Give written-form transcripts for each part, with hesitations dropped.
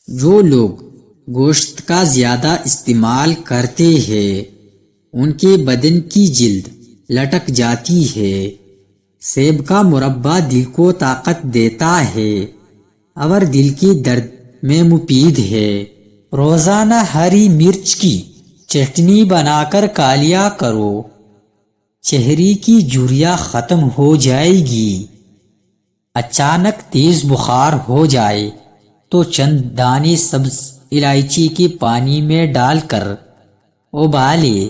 جو لوگ گوشت کا زیادہ استعمال کرتے ہیں ان کے بدن کی جلد لٹک جاتی ہے۔ سیب کا مربع دل کو طاقت دیتا ہے اور دل کے درد میں مفید ہے۔ روزانہ ہری مرچ کی چٹنی بنا کر کھا لیا کرو، چہرے کی جھریاں ختم ہو جائے گی۔ اچانک تیز بخار ہو جائے تو چند دانے سبز الائچی کے پانی میں ڈال کر ابالے۔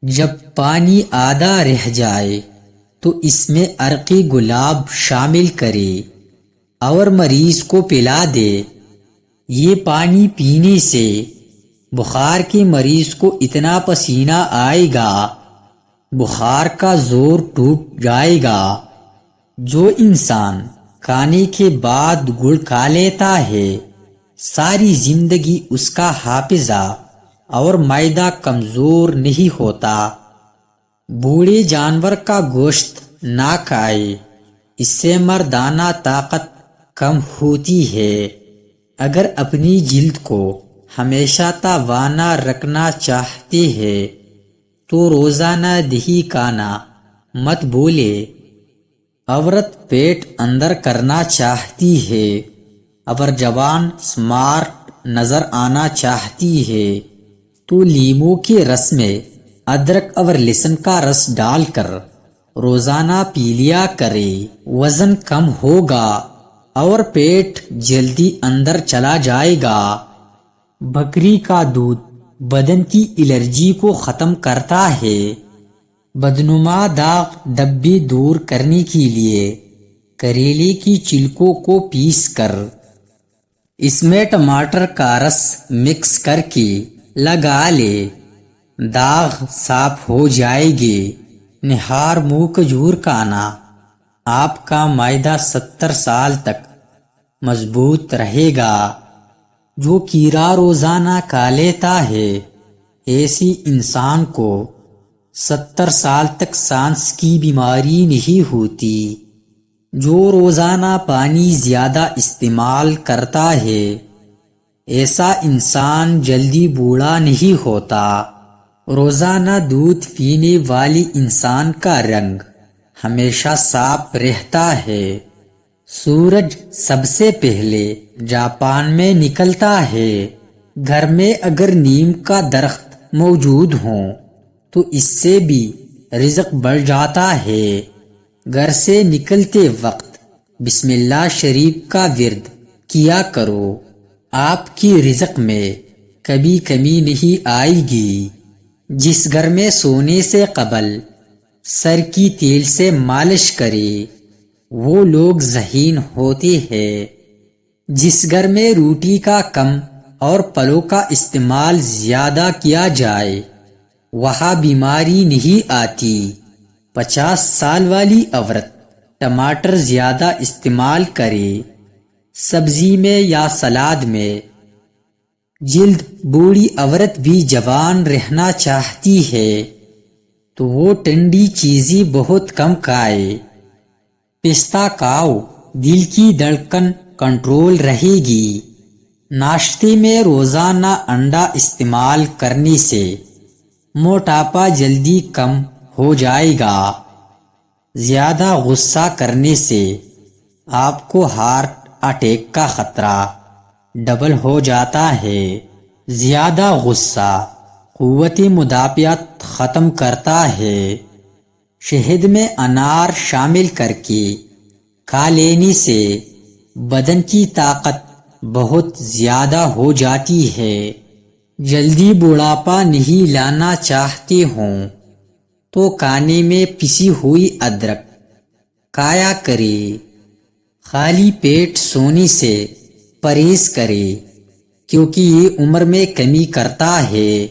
جب پانی آدھا رہ جائے تو اس میں عرق گلاب شامل کرے اور مریض کو پلا دے۔ یہ پانی پینے سے بخار کے مریض کو اتنا پسینہ آئے گا، بخار کا زور ٹوٹ جائے گا۔ جو انسان کھانے کے بعد گڑ کھا لیتا ہے ساری زندگی اس کا حافظہ اور معدہ کمزور نہیں ہوتا۔ بوڑھے جانور کا گوشت نہ کھائے، اس سے مردانہ طاقت کم ہوتی ہے۔ اگر اپنی جلد کو ہمیشہ توانا رکھنا چاہتے ہیں تو روزانہ دہی کھانا مت بھولے۔ عورت پیٹ اندر کرنا چاہتی ہے اور جوان سمارٹ نظر آنا چاہتی ہے تو لیموں کے رس میں ادرک اور لہسن کا رس ڈال کر روزانہ پی لیا کرے۔ وزن کم ہوگا اور پیٹ جلدی اندر چلا جائے گا۔ بکری کا دودھ بدن کی الرجی کو ختم کرتا ہے۔ بدنما داغ دھبے دور کرنے کے لیے کریلے کی چھلکوں کو پیس کر اس میں ٹماٹر کا رس مکس کر کے لگا لے، داغ صاف ہو جائے گے۔ نہار منہ کھجور کھانا، آپ کا معدہ 70 سال تک مضبوط رہے گا۔ جو کیڑا روزانہ کھا لیتا ہے ایسی انسان کو 70 سال تک سانس کی بیماری نہیں ہوتی۔ جو روزانہ پانی زیادہ استعمال کرتا ہے ایسا انسان جلدی بوڑھا نہیں ہوتا۔ روزانہ دودھ پینے والے انسان کا رنگ ہمیشہ صاف رہتا ہے۔ سورج سب سے پہلے جاپان میں نکلتا ہے۔ گھر میں اگر نیم کا درخت موجود ہو تو اس سے بھی رزق بڑھ جاتا ہے۔ گھر سے نکلتے وقت بسم اللہ شریف کا ورد کیا کرو، آپ کی رزق میں کبھی کمی نہیں آئے گی۔ جس گھر میں سونے سے قبل سر کی تیل سے مالش کرے وہ لوگ ذہین ہوتے ہیں۔ جس گھر میں روٹی کا کم اور پھلوں کا استعمال زیادہ کیا جائے وہاں بیماری نہیں آتی۔ 50 سال والی عورت ٹماٹر زیادہ استعمال کرے سبزی میں یا سلاد میں۔ جلد بوڑھی عورت بھی جوان رہنا چاہتی ہے تو وہ ٹھنڈی چیزیں بہت کم کھائے۔ پستہ کھاؤ، دل کی دھڑکن کنٹرول رہے گی۔ ناشتے میں روزانہ انڈا استعمال کرنے سے موٹاپا جلدی کم ہو جائے گا۔ زیادہ غصہ کرنے سے آپ کو ہارٹ اٹیک کا خطرہ ڈبل ہو جاتا ہے۔ زیادہ غصہ قوت مدافعت ختم کرتا ہے۔ شہد میں انار شامل کر کے کھا لینے سے بدن کی طاقت بہت زیادہ ہو جاتی ہے۔ جلدی بڑھاپا نہیں لانا چاہتے ہوں تو کھانے میں پسی ہوئی ادرک کھایا کرے۔ خالی پیٹ سونے سے پرہیز کرے کیونکہ یہ عمر میں کمی کرتا ہے۔